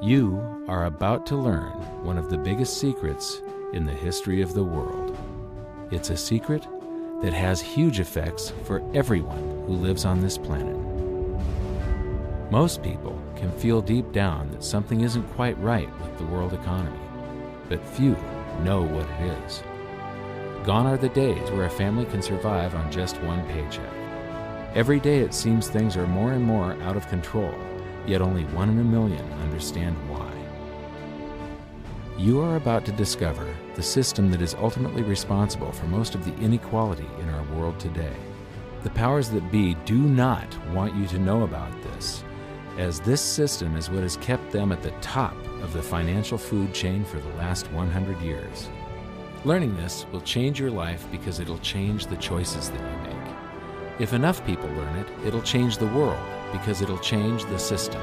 You are about to learn one of the biggest secrets in the history of the world. It's a secret that has huge effects for everyone who lives on this planet. Most people can feel deep down that something isn't quite right with the world economy, but few know what it is. Gone are the days where a family can survive on just one paycheck. Every day it seems things are more and more out of control, yet only 1 in a million understand why. You are about to discover the system that is ultimately responsible for most of the inequality in our world today. The powers that be do not want you to know about this, as this system is what has kept them at the top of the financial food chain for the last 100 years. Learning this will change your life because it'll change the choices that you make. If enough people learn it, it'll change the world because it'll change the system.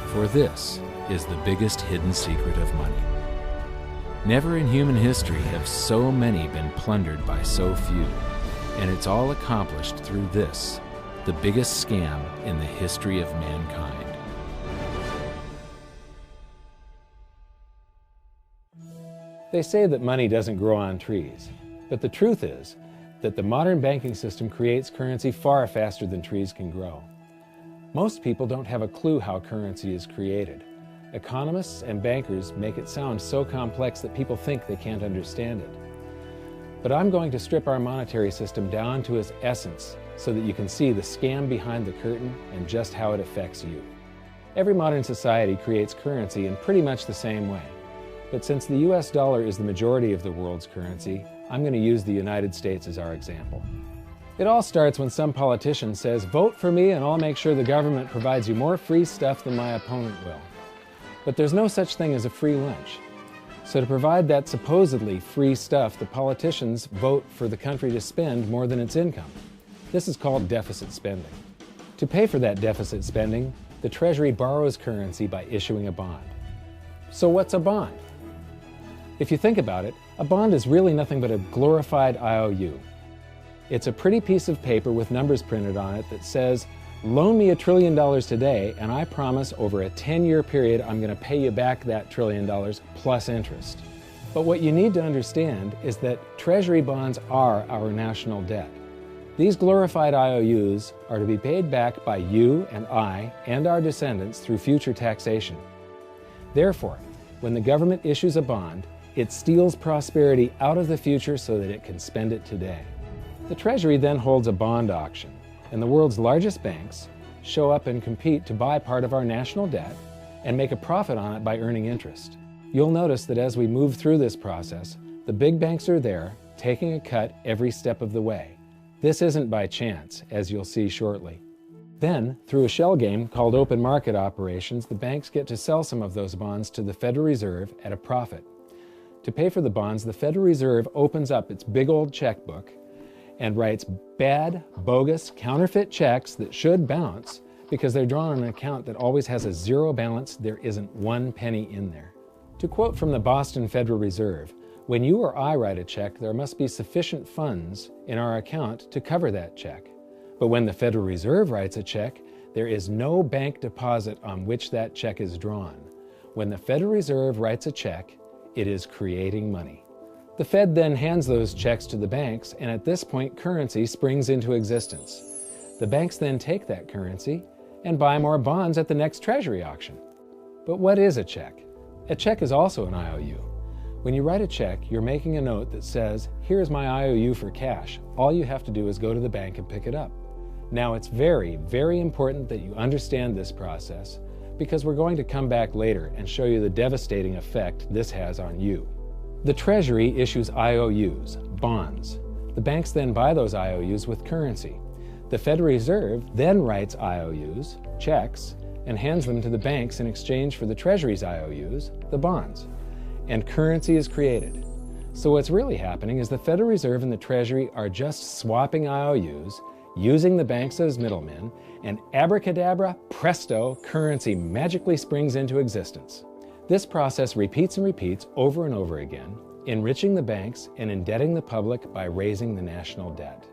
For this is the biggest hidden secret of money. Never in human history have so many been plundered by so few, and it's all accomplished through this, the biggest scam in the history of mankind. They say that money doesn't grow on trees, but the truth is that the modern banking system creates currency far faster than trees can grow. Most people don't have a clue how currency is created. Economists and bankers make it sound so complex that people think they can't understand it. But I'm going to strip our monetary system down to its essence so that you can see the scam behind the curtain and just how it affects you. Every modern society creates currency in pretty much the same way. But since the US dollar is the majority of the world's currency, I'm going to use the United States as our example. It all starts when some politician says, "Vote for me and I'll make sure the government provides you more free stuff than my opponent will." But there's no such thing as a free lunch. So to provide that supposedly free stuff, the politicians vote for the country to spend more than its income. This is called deficit spending. To pay for that deficit spending, the Treasury borrows currency by issuing a bond. So what's a bond? If you think about it, a bond is really nothing but a glorified IOU. It's a pretty piece of paper with numbers printed on it that says, "Loan me $1 trillion today, and I promise over a 10-year period I'm going to pay you back that $1 trillion plus interest." But what you need to understand is that Treasury bonds are our national debt. These glorified IOUs are to be paid back by you and I and our descendants through future taxation. Therefore, when the government issues a bond, it steals prosperity out of the future so that it can spend it today. The Treasury then holds a bond auction, and the world's largest banks show up and compete to buy part of our national debt and make a profit on it by earning interest. You'll notice that as we move through this process, the big banks are there, taking a cut every step of the way. This isn't by chance, as you'll see shortly. Then, through a shell game called open market operations, the banks get to sell some of those bonds to the Federal Reserve at a profit. To pay for the bonds, the Federal Reserve opens up its big old checkbook and writes bad, bogus, counterfeit checks that should bounce because they're drawn on an account that always has a zero balance. There isn't 1 penny in there. To quote from the Boston Federal Reserve, "When you or I write a check, there must be sufficient funds in our account to cover that check. But when the Federal Reserve writes a check, there is no bank deposit on which that check is drawn. When the Federal Reserve writes a check, it is creating money." The Fed then hands those checks to the banks, and at this point, currency springs into existence. The banks then take that currency and buy more bonds at the next Treasury auction. But what is a check? A check is also an IOU. When you write a check, you're making a note that says, "Here's my IOU for cash. All you have to do is go to the bank and pick it up." Now, it's very, very important that you understand this process because we're going to come back later and show you the devastating effect this has on you. The Treasury issues IOUs, bonds. The banks then buy those IOUs with currency. The Federal Reserve then writes IOUs, checks, and hands them to the banks in exchange for the Treasury's IOUs, the bonds. And currency is created. So what's really happening is the Federal Reserve and the Treasury are just swapping IOUs, using the banks as middlemen, and abracadabra, presto, currency magically springs into existence. This process repeats and repeats over and over again, enriching the banks and indebting the public by raising the national debt.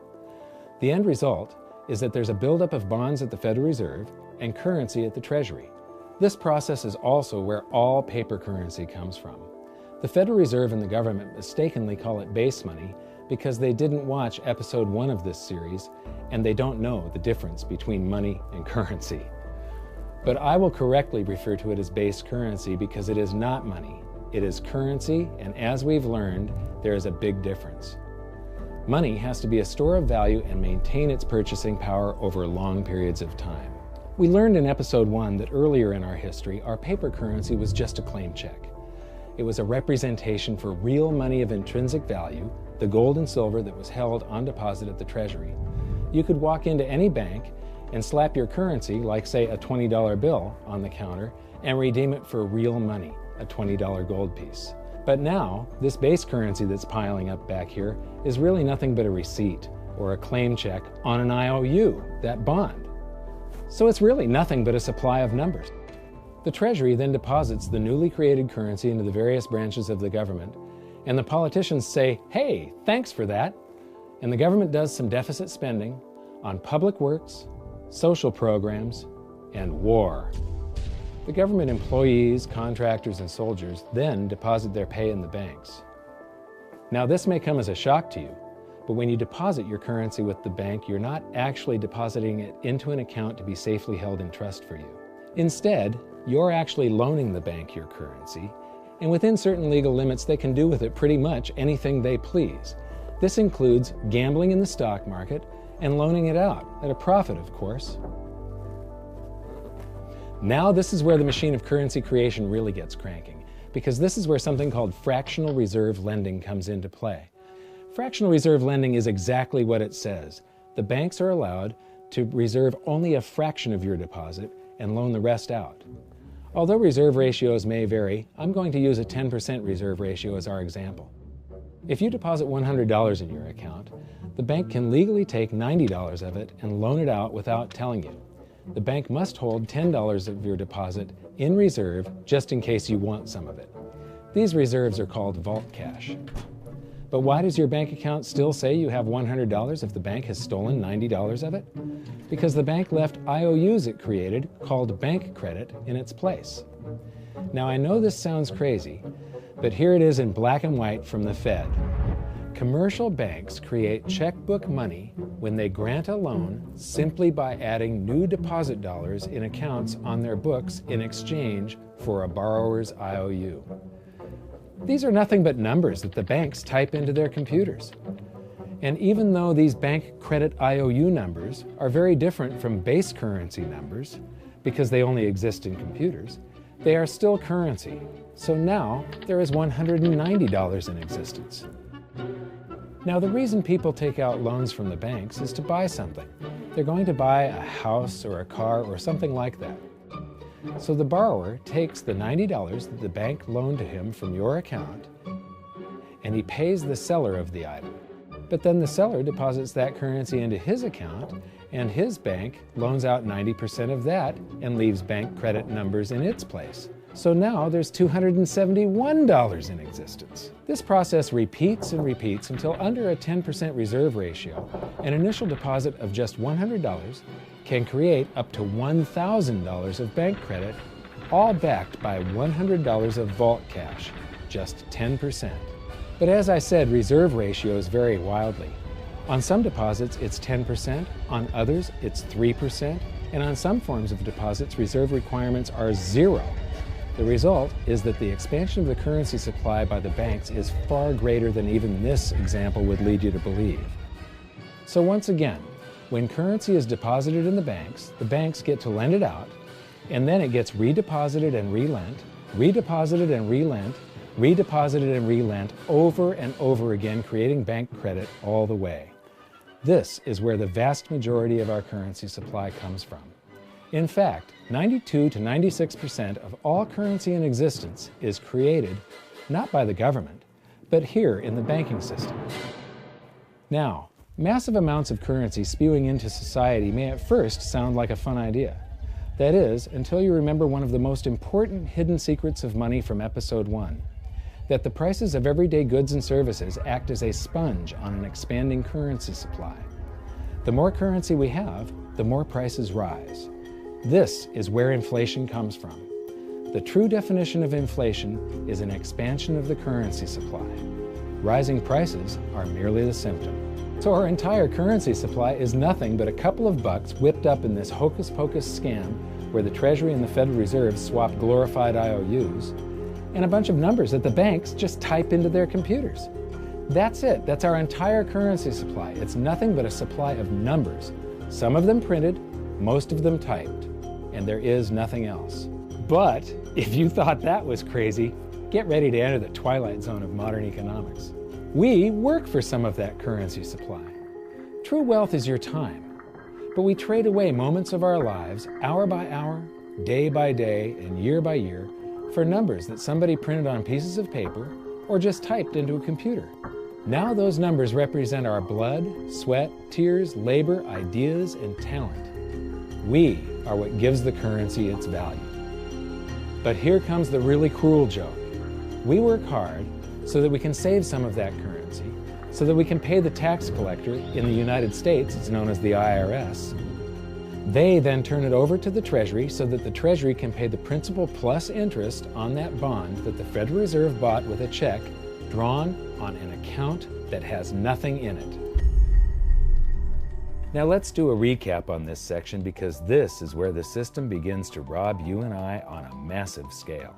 The end result is that there's a buildup of bonds at the Federal Reserve and currency at the Treasury. This process is also where all paper currency comes from. The Federal Reserve and the government mistakenly call it base money because they didn't watch episode 1 of this series and they don't know the difference between money and currency. But I will correctly refer to it as base currency because it is not money. It is currency, and as we've learned, there is a big difference. Money has to be a store of value and maintain its purchasing power over long periods of time. We learned in episode 1 that earlier in our history, our paper currency was just a claim check. It was a representation for real money of intrinsic value, the gold and silver that was held on deposit at the Treasury. You could walk into any bank and slap your currency, like say a $20 bill, on the counter and redeem it for real money, a $20 gold piece. But now, this base currency that's piling up back here is really nothing but a receipt or a claim check on an IOU, that bond. So it's really nothing but a supply of numbers. The Treasury then deposits the newly created currency into the various branches of the government, and the politicians say, "Hey, thanks for that." And the government does some deficit spending on public works, social programs, and war. The government employees, contractors, and soldiers then deposit their pay in the banks. Now, this may come as a shock to you, but when you deposit your currency with the bank, you're not actually depositing it into an account to be safely held in trust for you. Instead, you're actually loaning the bank your currency, and within certain legal limits, they can do with it pretty much anything they please. This includes gambling in the stock market and loaning it out, at a profit, of course. Now this is where the machine of currency creation really gets cranking, because this is where something called fractional reserve lending comes into play. Fractional reserve lending is exactly what it says. The banks are allowed to reserve only a fraction of your deposit and loan the rest out. Although reserve ratios may vary, I'm going to use a 10% reserve ratio as our example. If you deposit $100 in your account, the bank can legally take $90 of it and loan it out without telling you. The bank must hold $10 of your deposit in reserve just in case you want some of it. These reserves are called vault cash. But why does your bank account still say you have $100 if the bank has stolen $90 of it? Because the bank left IOUs it created, called bank credit, in its place. Now I know this sounds crazy, but here it is in black and white from the Fed. Commercial banks create checkbook money when they grant a loan simply by adding new deposit dollars in accounts on their books in exchange for a borrower's IOU. These are nothing but numbers that the banks type into their computers. And even though these bank credit IOU numbers are very different from base currency numbers, because they only exist in computers, they are still currency. So now there is $190 in existence. Now, the reason people take out loans from the banks is to buy something. They're going to buy a house or a car or something like that. So the borrower takes the $90 that the bank loaned to him from your account, and he pays the seller of the item. But then the seller deposits that currency into his account, and his bank loans out 90% of that and leaves bank credit numbers in its place. So now there's $271 in existence. This process repeats and repeats until under a 10% reserve ratio, an initial deposit of just $100 can create up to $1,000 of bank credit, all backed by $100 of vault cash, just 10%. But as I said, reserve ratios vary wildly. On some deposits, it's 10%, on others, it's 3%, and on some forms of deposits, reserve requirements are 0. The result is that the expansion of the currency supply by the banks is far greater than even this example would lead you to believe. So once again, when currency is deposited in the banks get to lend it out, and then it gets redeposited and relent, redeposited and relent, redeposited and relent over and over again, creating bank credit all the way. This is where the vast majority of our currency supply comes from. In fact, 92 to 96% of all currency in existence is created not by the government, but here in the banking system. Now, massive amounts of currency spewing into society may at first sound like a fun idea. That is, until you remember one of the most important hidden secrets of money from episode 1, that the prices of everyday goods and services act as a sponge on an expanding currency supply. The more currency we have, the more prices rise. This is where inflation comes from. The true definition of inflation is an expansion of the currency supply. Rising prices are merely the symptom. So our entire currency supply is nothing but a couple of bucks whipped up in this hocus-pocus scam where the Treasury and the Federal Reserve swap glorified IOUs, and a bunch of numbers that the banks just type into their computers. That's it. That's our entire currency supply. It's nothing but a supply of numbers. Some of them printed, most of them typed, and there is nothing else. But if you thought that was crazy, get ready to enter the twilight zone of modern economics. We work for some of that currency supply. True wealth is your time, but we trade away moments of our lives, hour by hour, day by day, and year by year, for numbers that somebody printed on pieces of paper or just typed into a computer. Now those numbers represent our blood, sweat, tears, labor, ideas, and talent. We are what gives the currency its value. But here comes the really cruel joke. We work hard so that we can save some of that currency, so that we can pay the tax collector. In the United States, it's known as the IRS. They then turn it over to the Treasury so that the Treasury can pay the principal plus interest on that bond that the Federal Reserve bought with a check drawn on an account that has nothing in it. Now let's do a recap on this section, because this is where the system begins to rob you and I on a massive scale.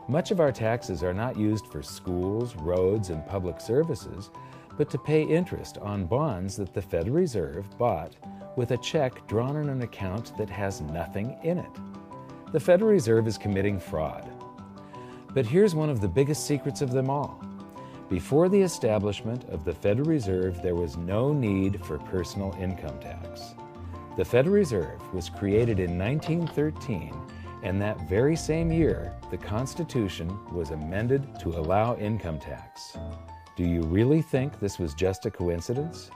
Much of our taxes are not used for schools, roads, and public services, but to pay interest on bonds that the Federal Reserve bought with a check drawn on an account that has nothing in it. The Federal Reserve is committing fraud. But here's one of the biggest secrets of them all. Before the establishment of the Federal Reserve, there was no need for personal income tax. The Federal Reserve was created in 1913, and that very same year, the Constitution was amended to allow income tax. Do you really think this was just a coincidence?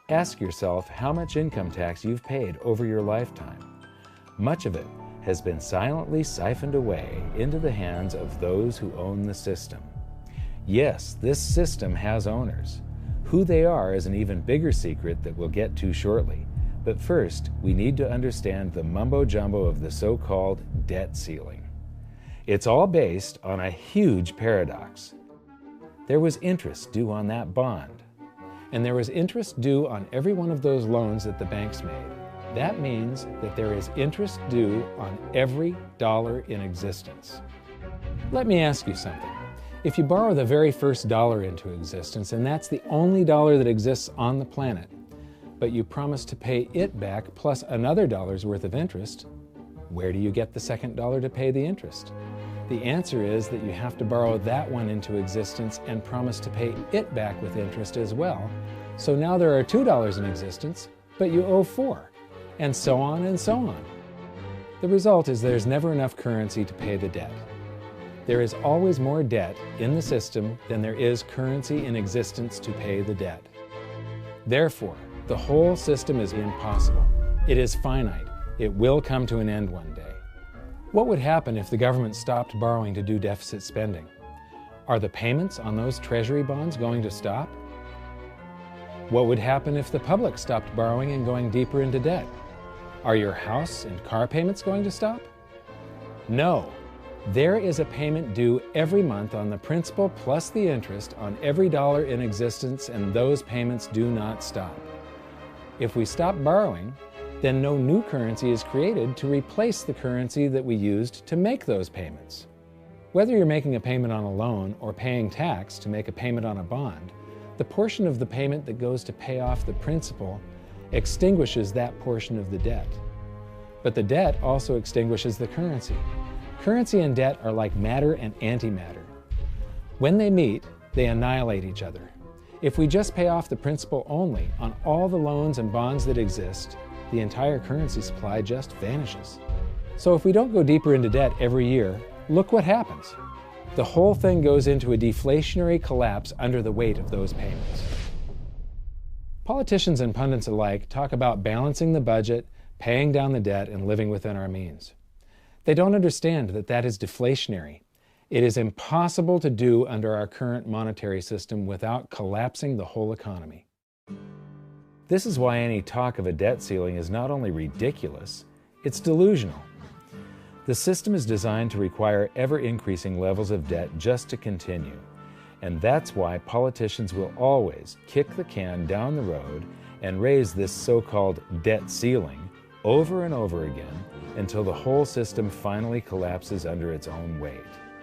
Ask yourself how much income tax you've paid over your lifetime. Much of it has been silently siphoned away into the hands of those who own the system. Yes, this system has owners. Who they are is an even bigger secret that we'll get to shortly. But first, we need to understand the mumbo-jumbo of the so-called debt ceiling. It's all based on a huge paradox. There was interest due on that bond, and there was interest due on every one of those loans that the banks made. That means that there is interest due on every dollar in existence. Let me ask you something. If you borrow the very first dollar into existence, and that's the only dollar that exists on the planet, but you promise to pay it back plus another dollar's worth of interest, where do you get the second dollar to pay the interest? The answer is that you have to borrow that one into existence and promise to pay it back with interest as well. So now there are $2 in existence, but you owe $4, and so on and so on. The result is there's never enough currency to pay the debt. There is always more debt in the system than there is currency in existence to pay the debt. Therefore, the whole system is impossible. It is finite. It will come to an end one day. What would happen if the government stopped borrowing to do deficit spending? Are the payments on those treasury bonds going to stop? What would happen if the public stopped borrowing and going deeper into debt? Are your house and car payments going to stop? No. There is a payment due every month on the principal plus the interest on every dollar in existence, and those payments do not stop. If we stop borrowing, then no new currency is created to replace the currency that we used to make those payments. Whether you're making a payment on a loan or paying tax to make a payment on a bond, the portion of the payment that goes to pay off the principal extinguishes that portion of the debt. But the debt also extinguishes the currency. Currency and debt are like matter and antimatter. When they meet, they annihilate each other. If we just pay off the principal only on all the loans and bonds that exist, the entire currency supply just vanishes. So if we don't go deeper into debt every year, look what happens. The whole thing goes into a deflationary collapse under the weight of those payments. Politicians and pundits alike talk about balancing the budget, paying down the debt, and living within our means. They don't understand that that is deflationary. It is impossible to do under our current monetary system without collapsing the whole economy. This is why any talk of a debt ceiling is not only ridiculous, it's delusional. The system is designed to require ever-increasing levels of debt just to continue. And that's why politicians will always kick the can down the road and raise this so-called debt ceiling over and over again until the whole system finally collapses under its own weight.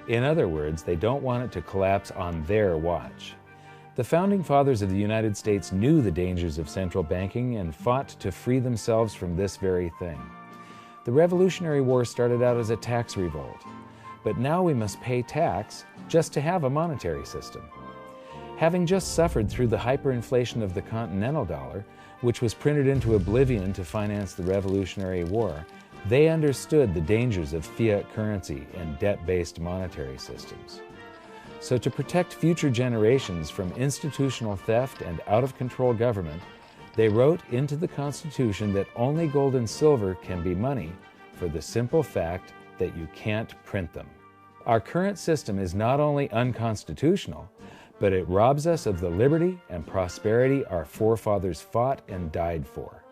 In other words, they don't want it to collapse on their watch. The Founding Fathers of the United States knew the dangers of central banking and fought to free themselves from this very thing. The Revolutionary War started out as a tax revolt, but now we must pay tax just to have a monetary system. Having just suffered through the hyperinflation of the continental dollar, which was printed into oblivion to finance the Revolutionary War, they understood the dangers of fiat currency and debt-based monetary systems. So to protect future generations from institutional theft and out-of-control government, they wrote into the Constitution that only gold and silver can be money for the simple fact that you can't print them. Our current system is not only unconstitutional, but it robs us of the liberty and prosperity our forefathers fought and died for.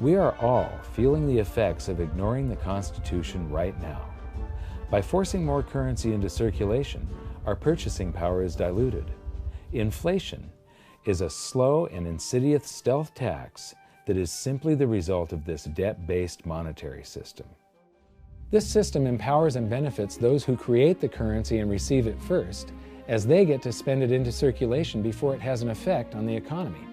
We are all feeling the effects of ignoring the Constitution right now. By forcing more currency into circulation, our purchasing power is diluted. Inflation is a slow and insidious stealth tax that is simply the result of this debt-based monetary system. This system empowers and benefits those who create the currency and receive it first, as they get to spend it into circulation before it has an effect on the economy.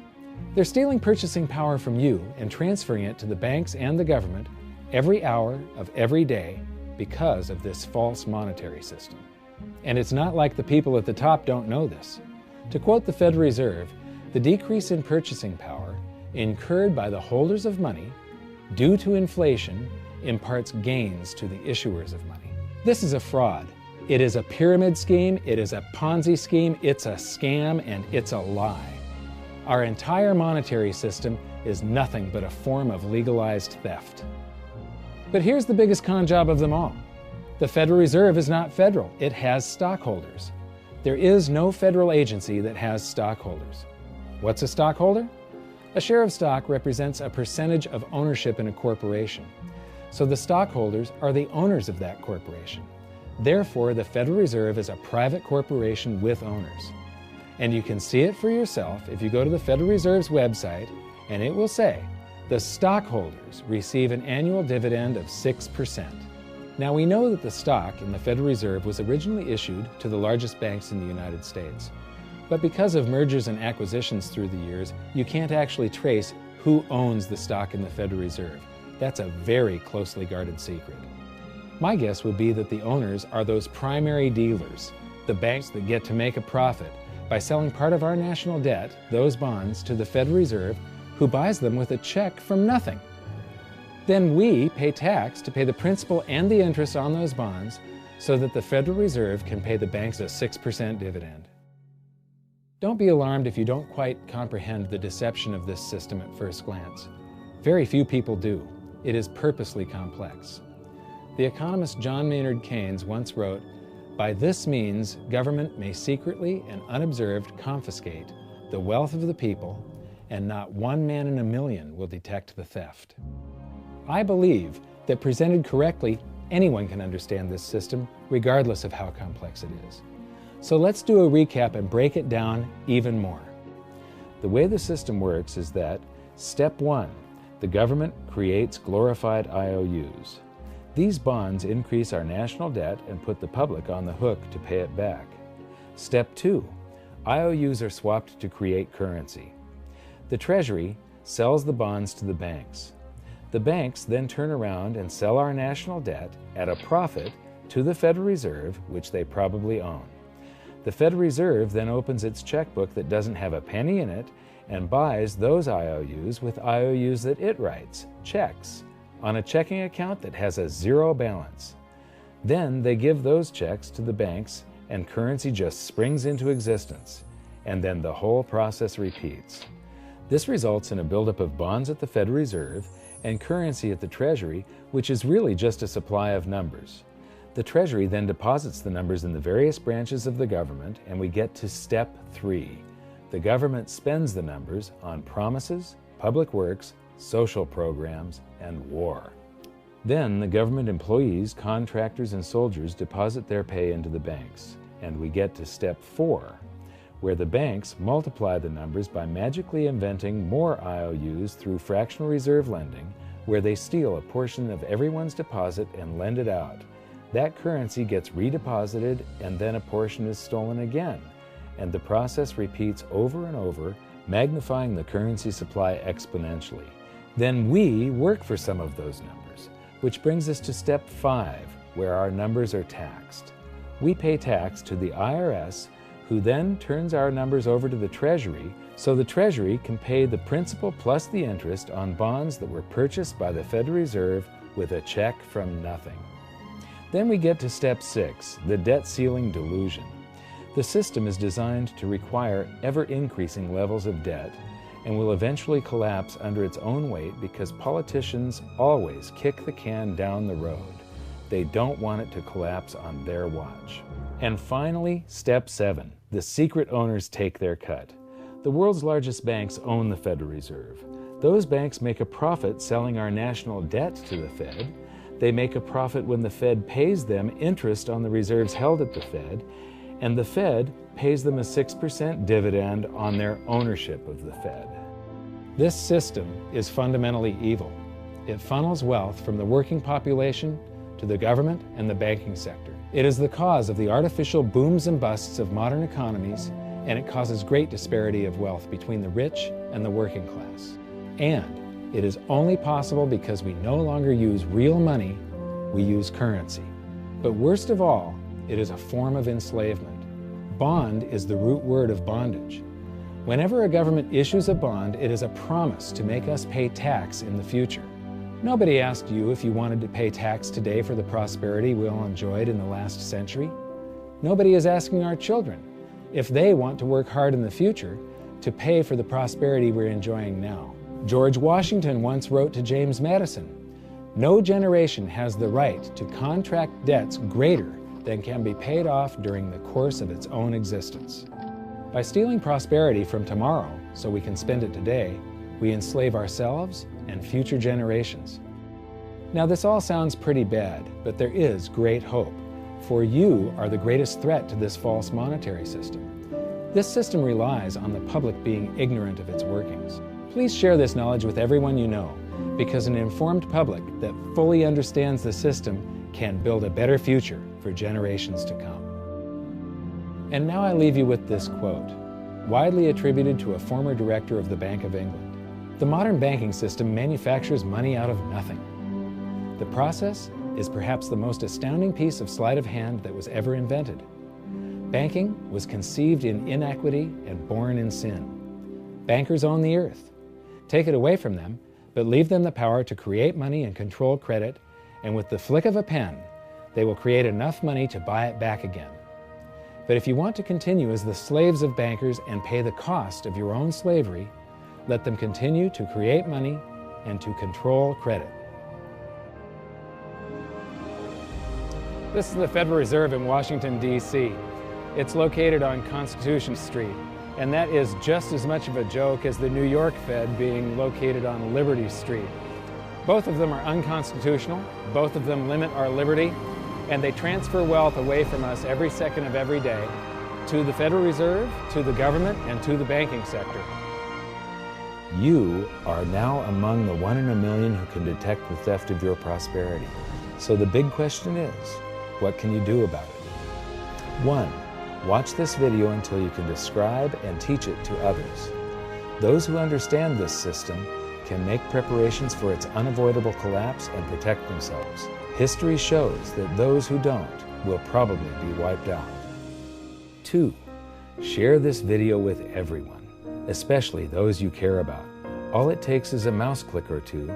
They're stealing purchasing power from you and transferring it to the banks and the government every hour of every day because of this false monetary system. And it's not like the people at the top don't know this. To quote the Federal Reserve, the decrease in purchasing power incurred by the holders of money due to inflation imparts gains to the issuers of money. This is a fraud. It is a pyramid scheme, it is a Ponzi scheme, it's a scam, and it's a lie. Our entire monetary system is nothing but a form of legalized theft. But here's the biggest con job of them all. The Federal Reserve is not federal, it has stockholders. There is no federal agency that has stockholders. What's a stockholder? A share of stock represents a percentage of ownership in a corporation. So the stockholders are the owners of that corporation. Therefore, the Federal Reserve is a private corporation with owners. And you can see it for yourself if you go to the Federal Reserve's website, and it will say, the stockholders receive an annual dividend of 6%. Now we know that the stock in the Federal Reserve was originally issued to the largest banks in the United States. But because of mergers and acquisitions through the years, you can't actually trace who owns the stock in the Federal Reserve. That's a very closely guarded secret. My guess would be that the owners are those primary dealers, the banks that get to make a profit by selling part of our national debt, those bonds, to the Federal Reserve, who buys them with a check from nothing. Then we pay tax to pay the principal and the interest on those bonds so that the Federal Reserve can pay the banks a 6% dividend. Don't be alarmed if you don't quite comprehend the deception of this system at first glance. Very few people do. It is purposely complex. The economist John Maynard Keynes once wrote, "By this means, government may secretly and unobserved confiscate the wealth of the people, and not one man in a million will detect the theft." I believe that presented correctly, anyone can understand this system, regardless of how complex it is. So let's do a recap and break it down even more. The way the system works is that, step 1, the government creates glorified IOUs. These bonds increase our national debt and put the public on the hook to pay it back. Step 2, IOUs are swapped to create currency. The Treasury sells the bonds to the banks. The banks then turn around and sell our national debt at a profit to the Federal Reserve, which they probably own. The Federal Reserve then opens its checkbook that doesn't have a penny in it and buys those IOUs with IOUs that it writes, checks, on a checking account that has a zero balance. Then they give those checks to the banks and currency just springs into existence, and then the whole process repeats. This results in a buildup of bonds at the Federal Reserve and currency at the Treasury, which is really just a supply of numbers. The Treasury then deposits the numbers in the various branches of the government, and we get to step 3. The government spends the numbers on promises, public works, social programs, and war. Then the government employees, contractors, and soldiers deposit their pay into the banks. And we get to step 4, where the banks multiply the numbers by magically inventing more IOUs through fractional reserve lending, where they steal a portion of everyone's deposit and lend it out. That currency gets redeposited, and then a portion is stolen again. And the process repeats over and over, magnifying the currency supply exponentially. Then we work for some of those numbers, which brings us to step 5, where our numbers are taxed. We pay tax to the IRS, who then turns our numbers over to the Treasury, so the Treasury can pay the principal plus the interest on bonds that were purchased by the Federal Reserve with a check from nothing. Then we get to step 6, the debt ceiling delusion. The system is designed to require ever-increasing levels of debt and will eventually collapse under its own weight because politicians always kick the can down the road. They don't want it to collapse on their watch. And finally, step 7, the secret owners take their cut. The world's largest banks own the Federal Reserve. Those banks make a profit selling our national debt to the Fed. They make a profit when the Fed pays them interest on the reserves held at the Fed, and the Fed pays them a 6% dividend on their ownership of the Fed. This system is fundamentally evil. It funnels wealth from the working population to the government and the banking sector. It is the cause of the artificial booms and busts of modern economies, and it causes great disparity of wealth between the rich and the working class. And it is only possible because we no longer use real money, we use currency. But worst of all, it is a form of enslavement. Bond is the root word of bondage. Whenever a government issues a bond, it is a promise to make us pay tax in the future. Nobody asked you if you wanted to pay tax today for the prosperity we all enjoyed in the last century. Nobody is asking our children if they want to work hard in the future to pay for the prosperity we're enjoying now. George Washington once wrote to James Madison, "No generation has the right to contract debts greater than can be paid off during the course of its own existence." By stealing prosperity from tomorrow so we can spend it today, we enslave ourselves and future generations. Now this all sounds pretty bad, but there is great hope, for you are the greatest threat to this false monetary system. This system relies on the public being ignorant of its workings. Please share this knowledge with everyone you know, because an informed public that fully understands the system can build a better future for generations to come. And now I leave you with this quote, widely attributed to a former director of the Bank of England. The modern banking system manufactures money out of nothing. The process is perhaps the most astounding piece of sleight of hand that was ever invented. Banking was conceived in inequity and born in sin. Bankers own the earth. Take it away from them, but leave them the power to create money and control credit, and with the flick of a pen, they will create enough money to buy it back again. But if you want to continue as the slaves of bankers and pay the cost of your own slavery, let them continue to create money and to control credit. This is the Federal Reserve in Washington, D.C. It's located on Constitution Street, and that is just as much of a joke as the New York Fed being located on Liberty Street. Both of them are unconstitutional, both of them limit our liberty, and they transfer wealth away from us every second of every day to the Federal Reserve, to the government, and to the banking sector. You are now among the 1 in a million who can detect the theft of your prosperity. So the big question is, what can you do about it? 1. Watch this video until you can describe and teach it to others. Those who understand this system can make preparations for its unavoidable collapse and protect themselves. History shows that those who don't will probably be wiped out. 2. Share this video with everyone, especially those you care about. All it takes is a mouse click or two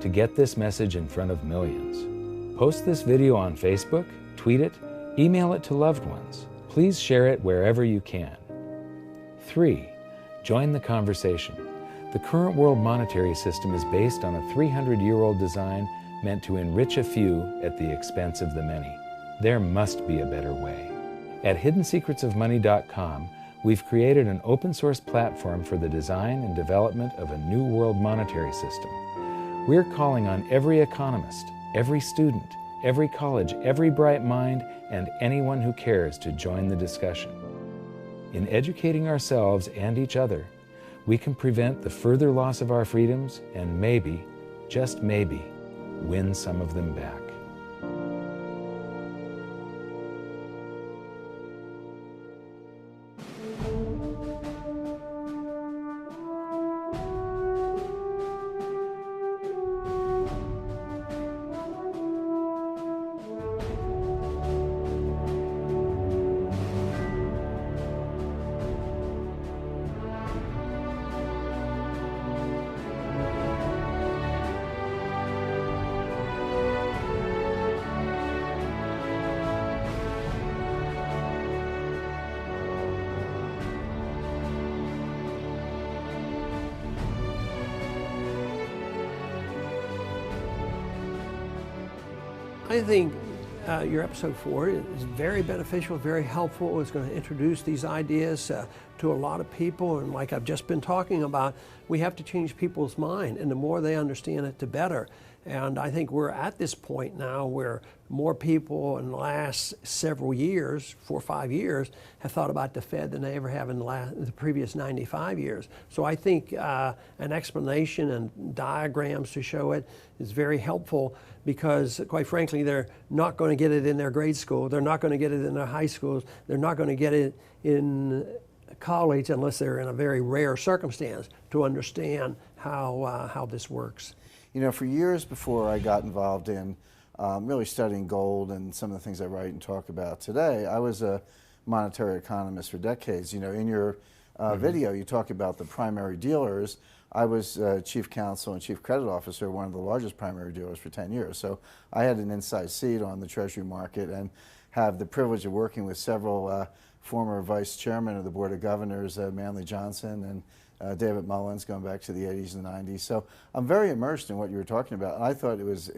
to get this message in front of millions. Post this video on Facebook, tweet it, email it to loved ones. Please share it wherever you can. 3. Join the conversation. The current world monetary system is based on a 300-year-old design meant to enrich a few at the expense of the many. There must be a better way. At hiddensecretsofmoney.com, we've created an open-source platform for the design and development of a new world monetary system. We're calling on every economist, every student, every college, every bright mind, and anyone who cares to join the discussion. In educating ourselves and each other, we can prevent the further loss of our freedoms and maybe, just maybe, win some of them back. I think your episode 4 is very beneficial, very helpful. It's going to introduce these ideas to a lot of people, and like I've just been talking about, we have to change people's mind, and the more they understand it, the better. And I think we're at this point now where more people in the last several years, 4 or 5 years, have thought about the Fed than they ever have in the previous 95 years. So I think an explanation and diagrams to show it is very helpful, because quite frankly, they're not going to get it in their grade school. They're not going to get it in their high schools. They're not going to get it in college unless they're in a very rare circumstance to understand how this works. You know, for years before I got involved in really studying gold and some of the things I write and talk about today, I was a monetary economist for decades. You know, in your video, you talk about the primary dealers. I was chief counsel and chief credit officer, one of the largest primary dealers for 10 years. So I had an inside seat on the Treasury market and have the privilege of working with several former vice chairmen of the Board of Governors, Manley Johnson and David Mullins, going back to the 80s and 90s. So I'm very immersed in what you were talking about. And I thought it was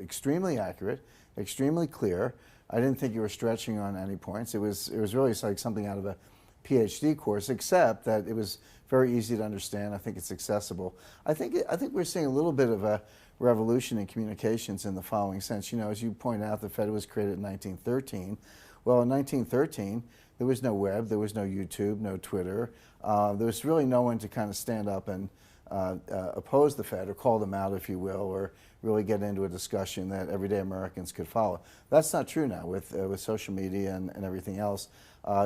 extremely accurate, extremely clear. I didn't think you were stretching on any points. It was really like something out of a PhD course, except that it was very easy to understand. I think it's accessible. I think we're seeing a little bit of a revolution in communications in the following sense. You know, as you point out, the Fed was created in 1913. Well, in 1913, there was no web, there was no YouTube, no Twitter. There was really no one to kind of stand up and oppose the Fed or call them out, if you will, or really get into a discussion that everyday Americans could follow. That's not true now with social media and everything else.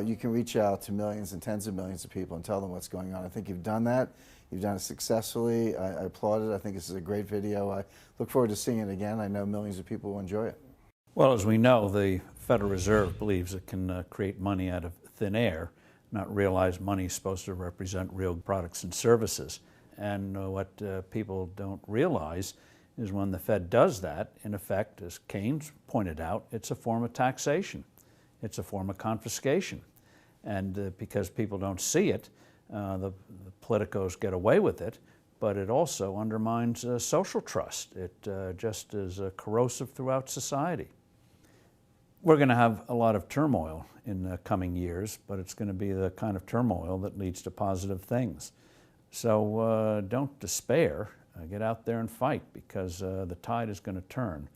You can reach out to millions and tens of millions of people and tell them what's going on. I think you've done that. You've done it successfully. I applaud it. I think this is a great video. I look forward to seeing it again. I know millions of people will enjoy it. Well, as we know, the Federal Reserve believes it can create money out of thin air, not realize money is supposed to represent real products and services. And what people don't realize is when the Fed does that, in effect, as Keynes pointed out, it's a form of taxation. It's a form of confiscation. And because people don't see it, the politicos get away with it, but it also undermines social trust. It just is corrosive throughout society. We're going to have a lot of turmoil in the coming years, but it's going to be the kind of turmoil that leads to positive things. So don't despair. Get out there and fight, because the tide is going to turn.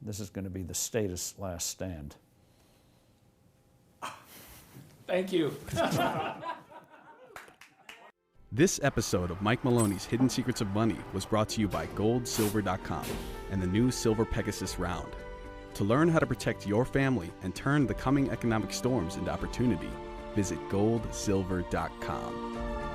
This is going to be the status last stand. Thank you. This episode of Mike Maloney's Hidden Secrets of Money was brought to you by GoldSilver.com and the new Silver Pegasus Round. To learn how to protect your family and turn the coming economic storms into opportunity, visit GoldSilver.com.